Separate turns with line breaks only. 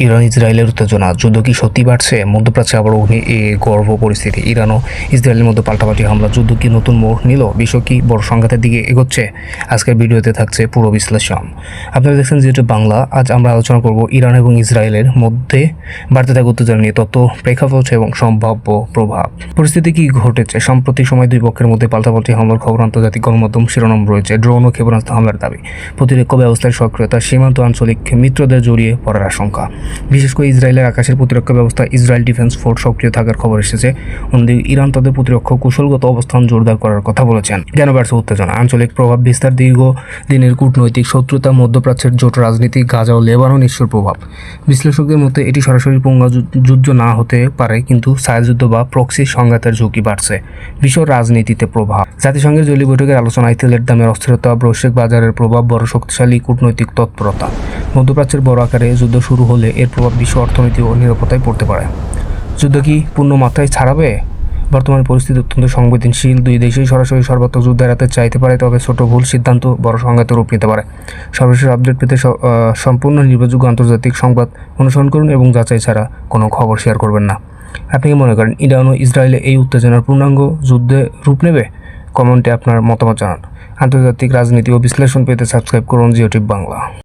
Iran ইসরায়েলের উত্তেজনা, যুদ্ধ কি সত্যি বাড়ছে? মধ্যপ্রাচ্যে আবার গর্ভ পরিস্থিতি। ইরান ও ইসরায়েলের মধ্যে পাল্টাপাল্টি হামলা, যুদ্ধ কি নতুন মোড় নিল? বিশ্ব কি বড় সংঘাতের দিকে এগোচ্ছে? আজকের ভিডিওতে থাকছে পুরো বিশ্লেষণ। আপনারা দেখছেন যেটা বাংলা। আজ আমরা আলোচনা করব ইরান এবং ইসরায়েলের মধ্যে বাড়তে থাকা উত্তেজনা নিয়ে, তথ্য, প্রেক্ষাপট এবং সম্ভাব্য প্রভাব। পরিস্থিতি কি ঘটেছে? সম্প্রতি সময় দুই পক্ষের মধ্যে পাল্টাপাল্টি হামলার খবর আন্তর্জাতিক গণমাধ্যম শিরোনাম রয়েছে। ড্রোন ও ক্ষেপণাস্ত্র হামলার দাবি, প্রতিরক্ষা ব্যবস্থার সক্রিয়তা, সীমান্ত আঞ্চলিক মিত্রদের জড়িয়ে পড়ার আশঙ্কা। বিশেষ করে ইসরায়েলের আকাশের প্রতিরক্ষা ব্যবস্থা ইসরায়েল ডিফেন্স ফোর্স সক্রিয় থাকার খবর এসেছে। অন্যদিকে ইরান তাদের প্রতিরক্ষা কৌশলগত অবস্থান জোরদার করার কথা বলেছেন। কেন বাড়ছে উত্তেজনা? আঞ্চলিক প্রভাব বিস্তার, দীর্ঘ দিনের কূটনৈতিক শত্রুতা, মধ্যপ্রাচ্যের জোট রাজনীতি, গাজা ও লেবানন ইস্যুর প্রভাব। বিশ্লেষকদের মতে এটি সরাসরি পূর্ণ যুদ্ধ না হতে পারে, কিন্তু ছায়াযুদ্ধ বা প্রক্সি সংঘাতের ঝুঁকি বাড়ছে। বিশ্ব রাজনীতিতে প্রভাব, জাতিসংঘের জরুরি বৈঠকের আলোচনায় তেলের দামের অস্থিরতা, বৈশ্বিক বাজারের প্রভাব, বড় শক্তিশালী কূটনৈতিক তৎপরতা। মধ্যপ্রাচ্যের বড় আকারে যুদ্ধ শুরু হলে এর প্রভাব বিশ্ব অর্থনীতি ও নিরাপত্তায় পড়তে পারে। যুদ্ধ কি পূর্ণ মাত্রায় ছাড়াবে? বর্তমানে পরিস্থিতি অত্যন্ত সংবেদনশীল। দুই দেশেই সরাসরি সর্বাত্মক যুদ্ধ এড়াতে চাইতে পারে, তবে ছোট ভুল সিদ্ধান্ত বড় সংঘাতের রূপ নিতে পারে। সর্বশেষ আপডেট পেতে সম্পূর্ণ নির্ভরযোগ্য আন্তর্জাতিক সংবাদ অনুসরণ করুন এবং যাচাই ছাড়া কোনো খবর শেয়ার করবেন না। আপনি কি মনে করেন ইরান ও ইসরায়েলে এই উত্তেজনার পূর্ণাঙ্গ যুদ্ধে রূপ নেবে? কমেন্টে আপনার মতামত জানান। আন্তর্জাতিক রাজনীতি ও বিশ্লেষণ পেতে সাবস্ক্রাইব করুন জিওটিভ বাংলা।